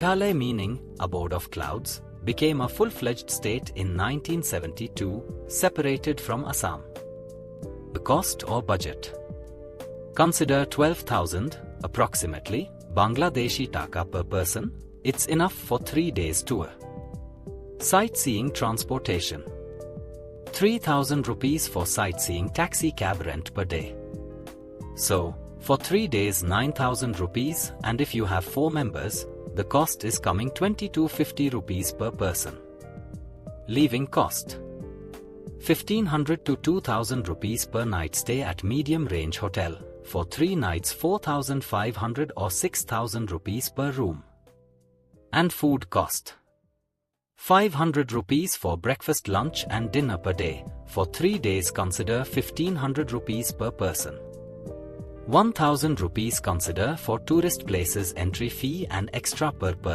Meghalaya, meaning abode of clouds, became a full-fledged state in 1972, separated from Assam. The cost or budget. Consider 12,000, approximately, Bangladeshi Taka per person. It's enough for 3 days tour. Sightseeing transportation. 3,000 rupees for sightseeing taxi cab rent per day. So, for 3 days 9,000 rupees, and if you have 4 members, the cost is coming 2250 rupees per person. Leaving cost. 1,500 to 2,000 rupees per night stay at medium range hotel. For 3 nights 4,500 or 6,000 rupees per room. And food cost. 500 rupees for breakfast, lunch and dinner per day. For 3 days consider 1,500 rupees per person. 1,000 rupees consider for tourist places entry fee and extra per person.